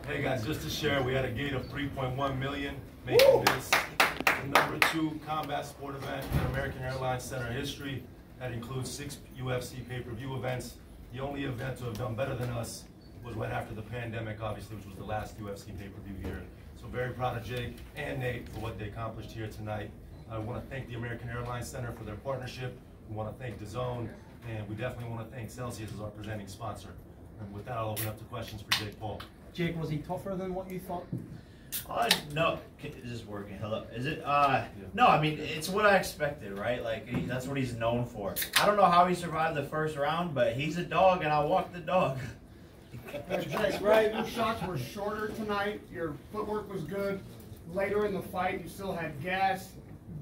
Hey guys, just to share, we had a gate of 3.1 million, making this the #2 combat sport event in American Airlines Center history. That includes 6 UFC pay-per-view events. The only event to have done better than us was right after the pandemic, obviously, which was the last UFC pay-per-view here. So very proud of Jake and Nate for what they accomplished here tonight. I want to thank the American Airlines Center for their partnership. We want to thank DAZN, and we definitely want to thank Celsius as our presenting sponsor. And with that, I'll open up to questions for Jake Paul. Jake, was he tougher than what you thought? No, is this working? Hello, is it? No, I mean, it's what I expected, right? Like, that's what he's known for. I don't know how he survived the first round, but he's a dog, and I walk the dog. Jake, right, your shots were shorter tonight, your footwork was good. Later in the fight, you still had gas.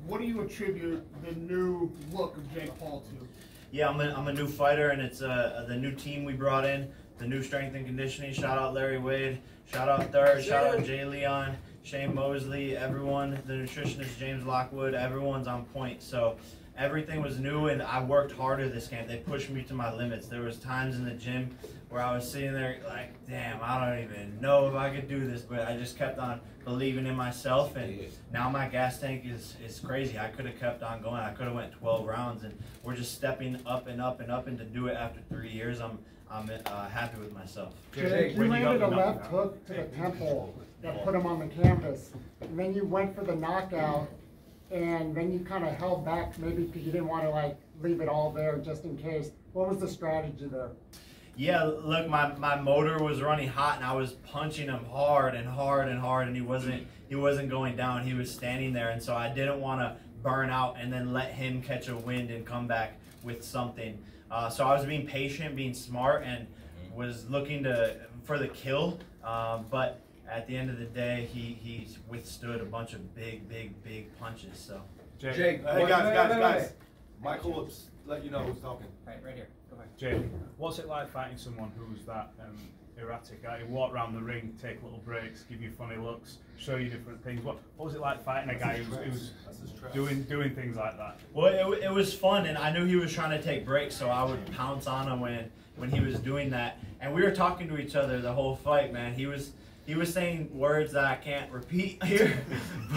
What do you attribute the new look of Jake Paul to? Yeah, I'm a new fighter, and it's the new team we brought in, the new strength and conditioning. Shout out Larry Wade, shout out Third, shout out Jay Leon, Shane Mosley, everyone, the nutritionist James Lockwood, everyone's on point. So everything was new, and I worked harder this camp. They pushed me to my limits. There was times in the gym where I was sitting there like, damn, I don't even know if I could do this, but I just kept on believing in myself, and now my gas tank is crazy. I could have kept on going. I could have went 12 rounds, and we're just stepping up and up and up, and to do it after 3 years, I'm happy with myself. Jake, you landed a left hook to the temple that put him on the canvas, and then you went for the knockout, and then you kind of held back, maybe because you didn't want to like leave it all there just in case. What was the strategy there? Yeah, look, my motor was running hot, and I was punching him hard and hard and hard, and he wasn't going down. He was standing there, and so I didn't want to burn out and then let him catch a wind and come back with something. So I was being patient, being smart, and was looking for the kill. But at the end of the day, he withstood a bunch of big punches. So Jake, hey guys, Michael will let you know who's talking. Right here. Go back. Jake, what's it like fighting someone who's that erratic? He walk around the ring, take little breaks, give you funny looks, show you different things. What was it like fighting a guy who's doing things like that? Well, it was fun, and I knew he was trying to take breaks, so I would pounce on him when he was doing that. And we were talking to each other the whole fight, man. He was saying words that I can't repeat here,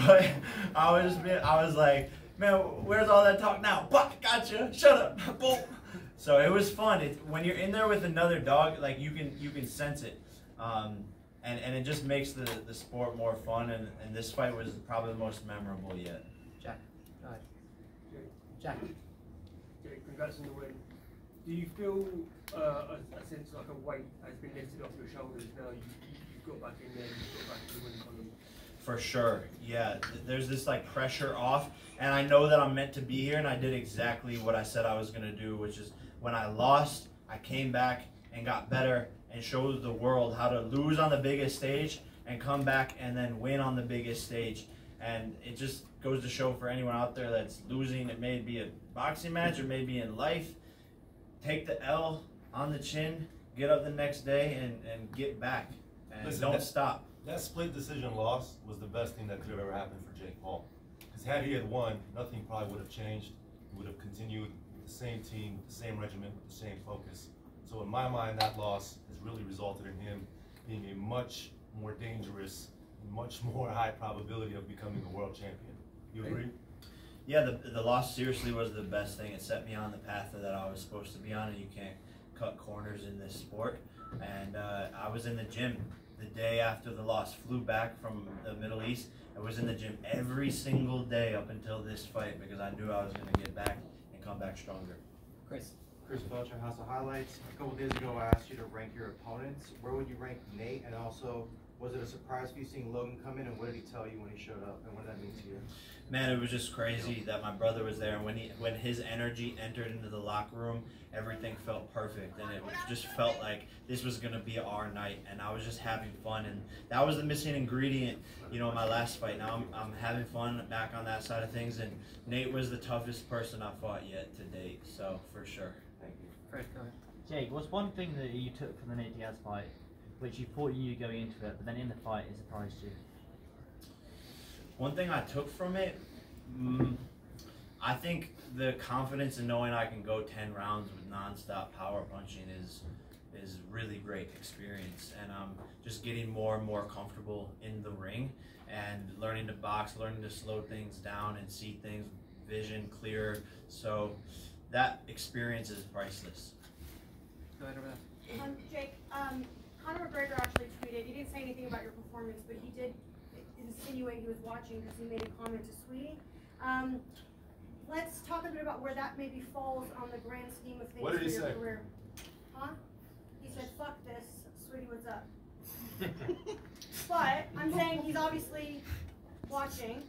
but I was like, man, where's all that talk now? Buck, gotcha, shut up, boom. So it was fun. When you're in there with another dog, like you can sense it, and it just makes the sport more fun. And this fight was probably the most memorable yet. Jack, go ahead. Jack. Jake, congrats on the win. Do you feel a sense like a weight has been lifted off your shoulders now? You've got back in there, you've got back to the win column. For sure, yeah. There's this like pressure off, and I know that I'm meant to be here, and I did exactly what I said I was gonna do, which is when I lost, I came back and got better and showed the world how to lose on the biggest stage and come back and then win on the biggest stage. And it just goes to show for anyone out there that's losing, it may be a boxing match or maybe in life, take the L on the chin, get up the next day and get back, and listen, don't stop. That split decision loss was the best thing that could have ever happened for Jake Paul. Because had he had won, nothing probably would have changed. He would have continued with the same team, with the same regiment, with the same focus. So in my mind, that loss has really resulted in him being a much more dangerous, much more high probability of becoming a world champion. You agree? Yeah, the loss seriously was the best thing. It set me on the path that I was supposed to be on, and you can't cut corners in this sport. And I was in the gym the day after the loss, flew back from the Middle East. I was in the gym every single day up until this fight because I knew I was going to get back and come back stronger. Chris Belcher, House of Highlights. A couple days ago, I asked you to rank your opponents. Where would you rank Nate? And also, was it a surprise for you seeing Logan come in? And what did he tell you when he showed up? And what did that mean to you? Man, it was just crazy that my brother was there. When his energy entered into the locker room, everything felt perfect, and it just felt like this was gonna be our night. And I was just having fun, and that was the missing ingredient, in my last fight. Now I'm having fun back on that side of things, and Nate was the toughest person I fought yet to date. So for sure. Thank you. Fred, go ahead. Jake, what's one thing that you took from the Nate Diaz fight, which you thought you knew going into it, but then in the fight it surprised you? One thing I took from it, I think the confidence in knowing I can go 10 rounds with non-stop power punching is really great experience, and I'm just getting more and more comfortable in the ring and learning to box, learning to slow things down and see things, vision clearer. So that experience is priceless. Go ahead over there. Jake, Conor McGregor actually tweeted, he didn't say anything about your performance, but he did insinuate he was watching because he made a comment to Sweetie. Let's talk a bit about where that maybe falls on the grand scheme of things What did he for your say? career. Huh? He said, fuck this, Sweetie, what's up? But I'm saying he's obviously watching.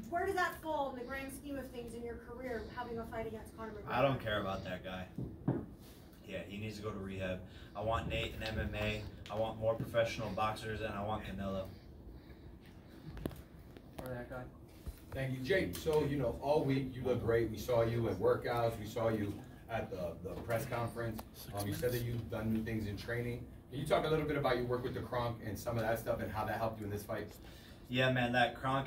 Where does that fall in the grand scheme of things in your career, having a fight against Conor McGregor? I don't care about that guy. Yeah, he needs to go to rehab. I want Nate in MMA. I want more professional boxers, and I want Canelo. Over there, go ahead. Thank you, Jake. So, you know, all week you look great. We saw you at workouts. We saw you at the press conference. You said that you've done new things in training. Can you talk a little bit about your work with the Kronk and some of that stuff and how that helped you in this fight? Yeah, man, that Kronk